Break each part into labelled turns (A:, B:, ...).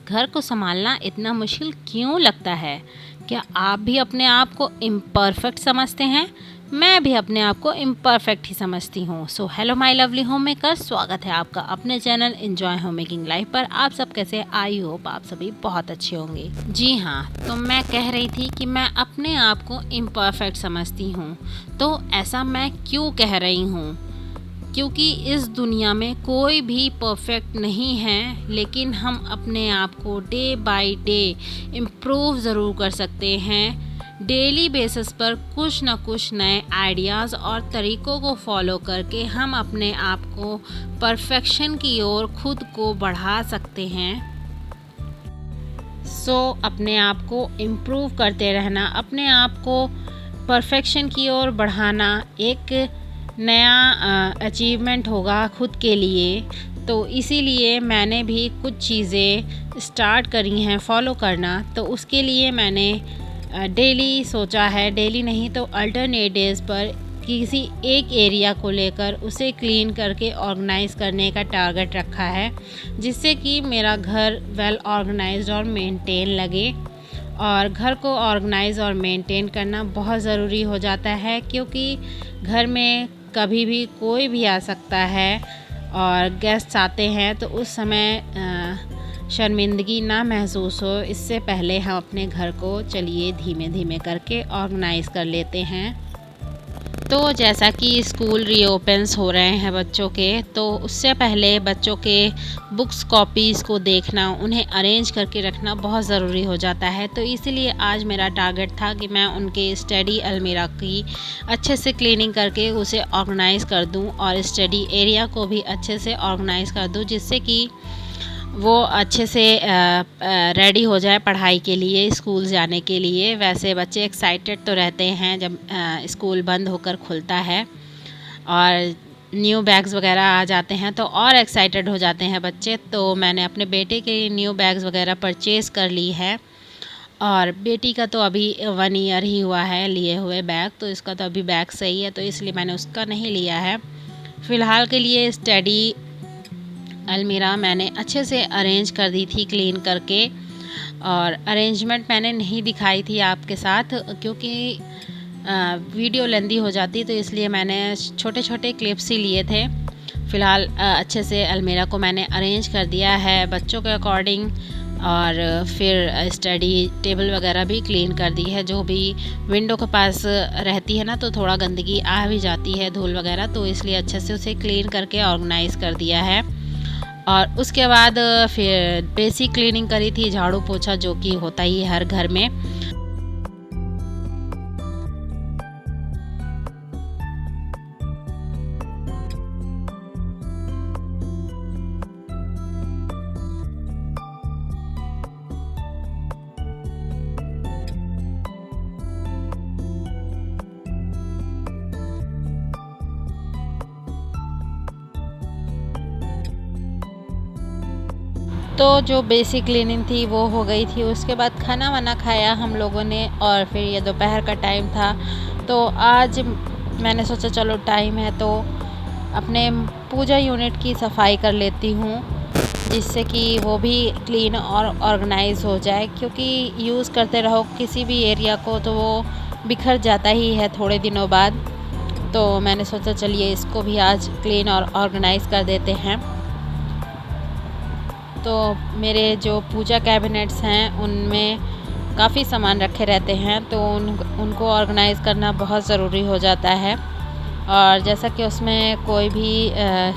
A: घर को संभालना इतना मुश्किल क्यों लगता है? क्या आप भी अपने आप को इम्परफेक्ट समझते हैं? मैं भी अपने आप को इम्परफेक्ट ही समझती हूँ। So hello my lovely home maker, स्वागत है आपका अपने channel enjoy home making life पर। आप सब कैसे? आई होप आप सभी बहुत अच्छे होंगे। जी हाँ, तो मैं कह रही थी कि मैं अपने आप को इम्परफेक्ट समझती हूँ। तो ऐसा मैं क्यों कह रही हूँ? क्योंकि इस दुनिया में कोई भी परफेक्ट नहीं है, लेकिन हम अपने आप को डे बाय डे इम्प्रूव ज़रूर कर सकते हैं। डेली बेसिस पर कुछ ना कुछ नए आइडियाज़ और तरीक़ों को फॉलो करके हम अपने आप को परफेक्शन की ओर खुद को बढ़ा सकते हैं। अपने आप को इम्प्रूव करते रहना, अपने आप को परफेक्शन की ओर बढ़ाना एक नया अचीवमेंट होगा खुद के लिए। तो इसीलिए मैंने भी कुछ चीज़ें स्टार्ट करी हैं फॉलो करना। तो उसके लिए मैंने डेली सोचा है, डेली नहीं तो अल्टरनेट डेज़ पर किसी एक एरिया को लेकर उसे क्लीन करके ऑर्गेनाइज़ करने का टारगेट रखा है, जिससे कि मेरा घर वेल ऑर्गेनाइज्ड और मेंटेन लगे। और घर को ऑर्गेनाइज़ और मेंटेन करना बहुत ज़रूरी हो जाता है, क्योंकि घर में कभी भी कोई भी आ सकता है और गेस्ट आते हैं, तो उस समय शर्मिंदगी ना महसूस हो, इससे पहले हम अपने घर को चलिए धीमे धीमे करके ऑर्गेनाइज़ कर लेते हैं। तो जैसा कि स्कूल रीओपन्स हो रहे हैं बच्चों के, तो उससे पहले बच्चों के बुक्स कॉपीज़ को देखना, उन्हें अरेंज करके रखना बहुत ज़रूरी हो जाता है। तो इसीलिए आज मेरा टारगेट था कि मैं उनके स्टडी अलमीरा की अच्छे से क्लीनिंग करके उसे ऑर्गेनाइज़ कर दूं और स्टडी एरिया को भी अच्छे से ऑर्गेनाइज़ कर दूं, जिससे कि वो अच्छे से रेडी हो जाए पढ़ाई के लिए, स्कूल जाने के लिए। वैसे बच्चे एक्साइटेड तो रहते हैं जब स्कूल बंद होकर खुलता है और न्यू बैग्स वगैरह आ जाते हैं, तो और एक्साइटेड हो जाते हैं बच्चे। तो मैंने अपने बेटे के न्यू बैग्स वगैरह परचेज़ कर ली है, और बेटी का तो अभी 1 ईयर ही हुआ है लिए हुए बैग, तो इसका तो अभी बैग सही है, तो इसलिए मैंने उसका नहीं लिया है। फ़िलहाल के लिए स्टडी अलमीरा मैंने अच्छे से अरेंज कर दी थी क्लीन करके, और अरेंजमेंट मैंने नहीं दिखाई थी आपके साथ, क्योंकि वीडियो लेंदी हो जाती, तो इसलिए मैंने छोटे छोटे क्लिप्स ही लिए थे। फ़िलहाल अच्छे से अलमीरा को मैंने अरेंज कर दिया है बच्चों के अकॉर्डिंग, और फिर स्टडी टेबल वगैरह भी क्लीन कर दी है। जो भी विंडो के पास रहती है ना, तो थोड़ा गंदगी आ भी जाती है, धूल वगैरह, तो इसलिए अच्छे से उसे क्लीन करके ऑर्गेनाइज़ कर दिया है। और उसके बाद फिर बेसिक क्लीनिंग करी थी, झाड़ू पोछा, जो कि होता ही है हर घर में। तो जो बेसिक क्लीनिंग थी वो हो गई थी। उसके बाद खाना वाना खाया हम लोगों ने, और फिर ये दोपहर का टाइम था, तो आज मैंने सोचा चलो टाइम है तो अपने पूजा यूनिट की सफाई कर लेती हूँ, जिससे कि वो भी क्लीन और ऑर्गेनाइज हो जाए। क्योंकि यूज़ करते रहो किसी भी एरिया को तो वो बिखर जाता ही है थोड़े दिनों बाद। तो मैंने सोचा चलिए इसको भी आज क्लीन और ऑर्गेनाइज कर देते हैं। तो मेरे जो पूजा कैबिनेट्स हैं उनमें काफ़ी सामान रखे रहते हैं, तो उनको ऑर्गेनाइज़ करना बहुत ज़रूरी हो जाता है। और जैसा कि उसमें कोई भी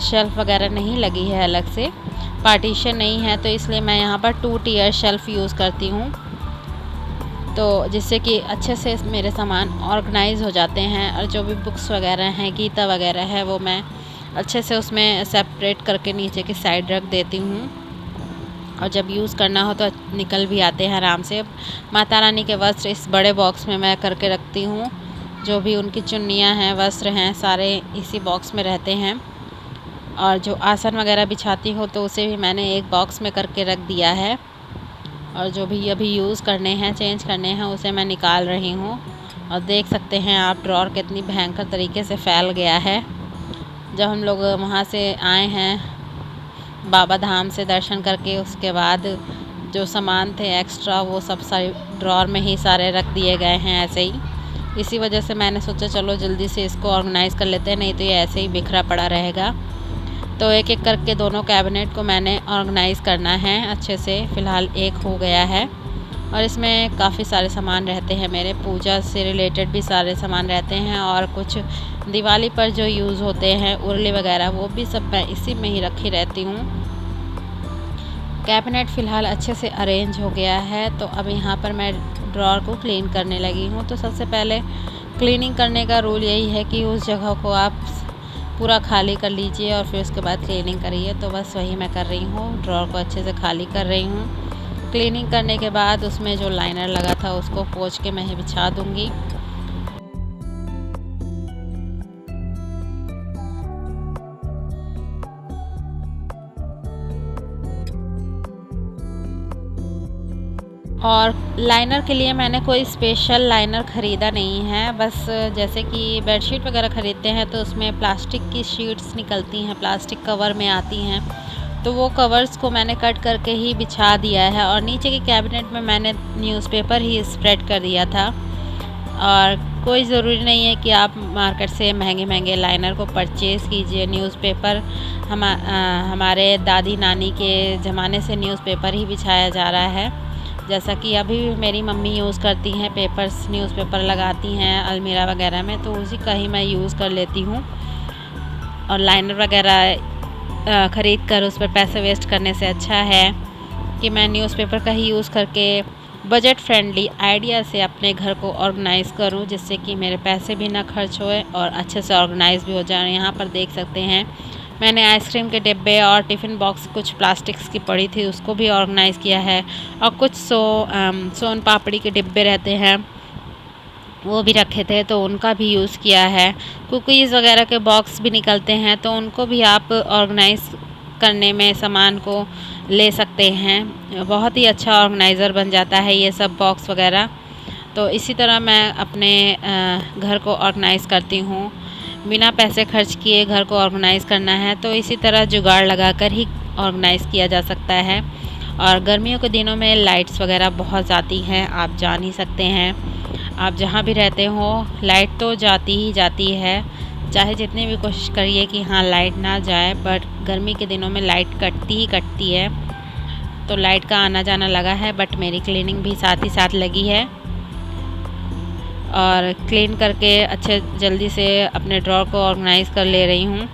A: शेल्फ़ वगैरह नहीं लगी है, अलग से पार्टीशन नहीं है, तो इसलिए मैं यहाँ पर 2 टियर शेल्फ़ यूज़ करती हूँ, तो जिससे कि अच्छे से मेरे सामान ऑर्गेनाइज़ हो जाते हैं। और जो भी बुक्स वगैरह हैं, गीता वगैरह है, वो मैं अच्छे से उसमें सेपरेट करके नीचे की साइड रख देती हूँ, और जब यूज़ करना हो तो निकल भी आते हैं आराम से। माता रानी के वस्त्र इस बड़े बॉक्स में मैं करके रखती हूँ। जो भी उनकी चुन्नियाँ हैं, वस्त्र हैं, सारे इसी बॉक्स में रहते हैं। और जो आसन वगैरह बिछाती हूँ तो उसे भी मैंने एक बॉक्स में करके रख दिया है। और जो भी अभी यूज़ करने हैं, चेंज करने हैं, उसे मैं निकाल रही हूँ। और देख सकते हैं आप ड्रॉर कितनी भयंकर तरीके से फैल गया है। जब हम लोग वहाँ से आए हैं बाबा धाम से दर्शन करके, उसके बाद जो सामान थे एक्स्ट्रा वो सब सारे ड्रॉर में ही सारे रख दिए गए हैं ऐसे ही। इसी वजह से मैंने सोचा चलो जल्दी से इसको ऑर्गेनाइज़ कर लेते हैं, नहीं तो ये ऐसे ही बिखरा पड़ा रहेगा। तो एक एक करके दोनों कैबिनेट को मैंने ऑर्गेनाइज़ करना है अच्छे से। फ़िलहाल एक हो गया है और इसमें काफ़ी सारे सामान रहते हैं, मेरे पूजा से रिलेटेड भी सारे सामान रहते हैं और कुछ दिवाली पर जो यूज़ होते हैं उर्ली वगैरह वो भी सब मैं इसी में ही रखी रहती हूँ। कैबिनेट फ़िलहाल अच्छे से अरेंज हो गया है। तो अब यहाँ पर मैं ड्रॉर को क्लीन करने लगी हूँ। तो सबसे पहले क्लीनिंग करने का रूल यही है कि उस जगह को आप पूरा खाली कर लीजिए और फिर उसके बाद क्लीनिंग करिए। तो बस वही मैं कर रही हूँ, ड्रॉर को अच्छे से खाली कर रही हूँ। क्लीनिंग करने के बाद उसमें जो लाइनर लगा था उसको पोंछ के मैं बिछा दूँगी। और लाइनर के लिए मैंने कोई स्पेशल लाइनर ख़रीदा नहीं है। बस जैसे कि बेडशीट वगैरह ख़रीदते हैं तो उसमें प्लास्टिक की शीट्स निकलती हैं, प्लास्टिक कवर में आती हैं, तो वो कवर्स को मैंने कट करके ही बिछा दिया है। और नीचे के कैबिनेट में मैंने न्यूज़पेपर ही स्प्रेड कर दिया था। और कोई ज़रूरी नहीं है कि आप मार्केट से महंगे महंगे लाइनर को परचेज़ कीजिए। न्यूज़पेपर हमारे दादी नानी के ज़माने से न्यूज़पेपर ही बिछाया जा रहा है। जैसा कि अभी मेरी मम्मी यूज़ करती हैं, पेपर्स न्यूज़पेपर लगाती हैं अलमीरा वगैरह में, तो उसी का ही मैं यूज़ कर लेती हूँ। और लाइनर वगैरह ख़रीद कर उस पर पैसे वेस्ट करने से अच्छा है कि मैं न्यूज़पेपर का ही यूज़ करके बजट फ्रेंडली आइडिया से अपने घर को ऑर्गेनाइज़ करूँ, जिससे कि मेरे पैसे भी ना खर्च होए और अच्छे से ऑर्गेनाइज़ भी हो जाए। यहाँ पर देख सकते हैं मैंने आइसक्रीम के डिब्बे और टिफ़िन बॉक्स कुछ प्लास्टिक्स की पड़ी थी उसको भी ऑर्गेनाइज़ किया है। और कुछ सोन पापड़ी के डिब्बे रहते हैं वो भी रखे थे तो उनका भी यूज़ किया है। कुकीज़ वगैरह के बॉक्स भी निकलते हैं तो उनको भी आप ऑर्गेनाइज़ करने में सामान को ले सकते हैं। बहुत ही अच्छा ऑर्गेनाइज़र बन जाता है ये सब बॉक्स वगैरह। तो इसी तरह मैं अपने घर को ऑर्गेनाइज़ करती हूँ। बिना पैसे खर्च किए घर को ऑर्गेनाइज़ करना है तो इसी तरह जुगाड़ लगाकर ही ऑर्गेनाइज़ किया जा सकता है। और गर्मियों के दिनों में लाइट्स वगैरह बहुत जाती हैं, आप जान ही सकते हैं। आप जहाँ भी रहते हो लाइट तो जाती ही जाती है, चाहे जितनी भी कोशिश करिए कि हाँ लाइट ना जाए, बट गर्मी के दिनों में लाइट कटती ही कटती है। तो लाइट का आना जाना लगा है, बट मेरी क्लीनिंग भी साथ ही साथ लगी है। और क्लीन करके अच्छे जल्दी से अपने ड्रॉर को ऑर्गेनाइज़ कर ले रही हूँ।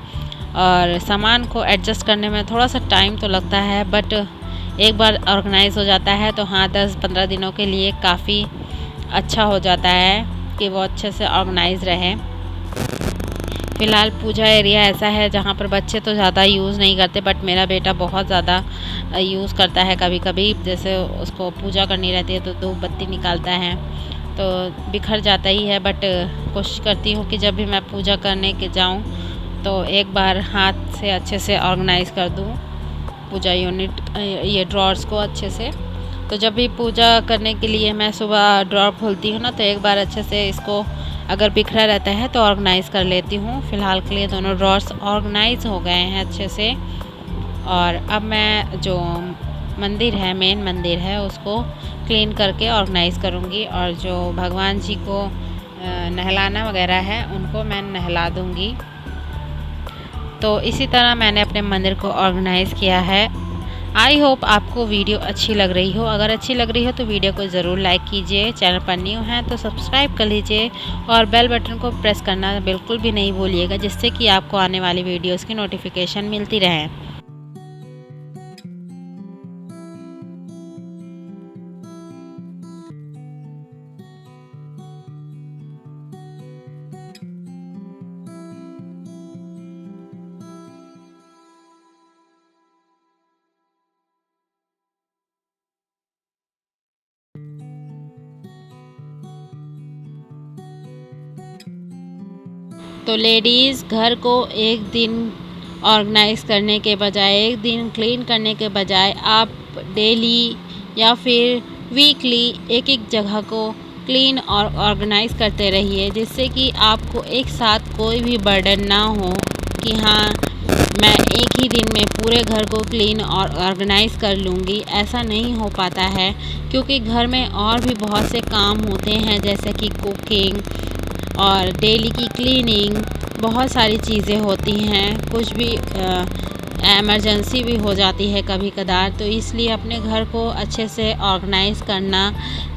A: और सामान को एडजस्ट करने में थोड़ा सा टाइम तो लगता है, बट एक बार ऑर्गेनाइज़ हो जाता है तो हाँ 10-15 दिनों के लिए काफ़ी अच्छा हो जाता है कि वो अच्छे से ऑर्गेनाइज़ रहे। फ़िलहाल पूजा एरिया ऐसा है जहाँ पर बच्चे तो ज़्यादा यूज़ नहीं करते, बट मेरा बेटा बहुत ज़्यादा यूज़ करता है। कभी कभी जैसे उसको पूजा करनी रहती है तो धूप बत्ती निकालता है तो बिखर जाता ही है, बट कोशिश करती हूँ कि जब भी मैं पूजा करने के जाऊँ तो एक बार हाथ से अच्छे से ऑर्गेनाइज़ कर दूँ पूजा यूनिट ये ड्रॉर्स को अच्छे से। तो जब भी पूजा करने के लिए मैं सुबह ड्रॉर खोलती हूँ ना तो एक बार अच्छे से इसको अगर बिखरा रहता है तो ऑर्गेनाइज़ कर लेती हूँ। फ़िलहाल के लिए दोनों ड्रॉर्स ऑर्गेनाइज़ हो गए हैं अच्छे से। और अब मैं जो मंदिर है, मेन मंदिर है, उसको क्लीन करके ऑर्गेनाइज़ करूँगी। और जो भगवान जी को नहलाना वगैरह है उनको मैं नहला दूँगी। तो इसी तरह मैंने अपने मंदिर को ऑर्गेनाइज़ किया है। आई होप आपको वीडियो अच्छी लग रही हो। अगर अच्छी लग रही हो तो वीडियो को ज़रूर लाइक कीजिए। चैनल पर न्यू हैं तो सब्सक्राइब कर लीजिए और बेल बटन को प्रेस करना बिल्कुल भी नहीं भूलिएगा, जिससे कि आपको आने वाली वीडियोज़ की नोटिफिकेशन मिलती रहे। तो लेडीज़ घर को एक दिन ऑर्गेनाइज़ करने के बजाय, एक दिन क्लीन करने के बजाय आप डेली या फिर वीकली एक एक जगह को क्लीन और ऑर्गेनाइज़ करते रहिए, जिससे कि आपको एक साथ कोई भी बर्डन ना हो कि हाँ मैं एक ही दिन में पूरे घर को क्लीन और ऑर्गेनाइज़ कर लूँगी, ऐसा नहीं हो पाता है क्योंकि घर में और भी बहुत से काम होते हैं जैसे कि कुकिंग और डेली की क्लीनिंग, बहुत सारी चीज़ें होती हैं, कुछ भी इमरजेंसी भी हो जाती है कभी कदार। तो इसलिए अपने घर को अच्छे से ऑर्गेनाइज़ करना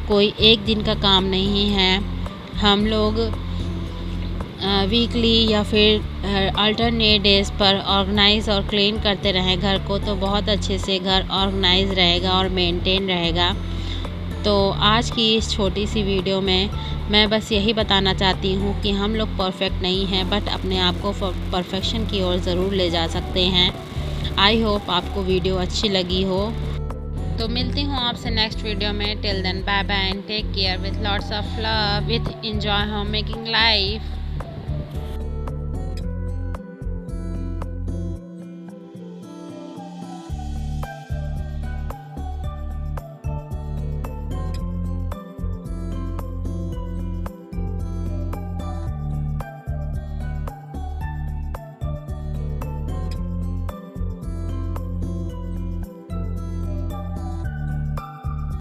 A: कोई एक दिन का काम नहीं है। हम लोग वीकली या फिर अल्टरनेट डेज़ पर ऑर्गेनाइज़ और क्लीन करते रहें घर को, तो बहुत अच्छे से घर ऑर्गेनाइज़ रहेगा और मेंटेन रहेगा। तो आज की इस छोटी सी वीडियो में मैं बस यही बताना चाहती हूँ कि हम लोग परफेक्ट नहीं हैं, बट अपने आप को परफेक्शन की ओर ज़रूर ले जा सकते हैं। आई होप आपको वीडियो अच्छी लगी हो। तो मिलती हूँ आपसे नेक्स्ट वीडियो में। Till then bye bye and take care with lots of love, with enjoy home making life.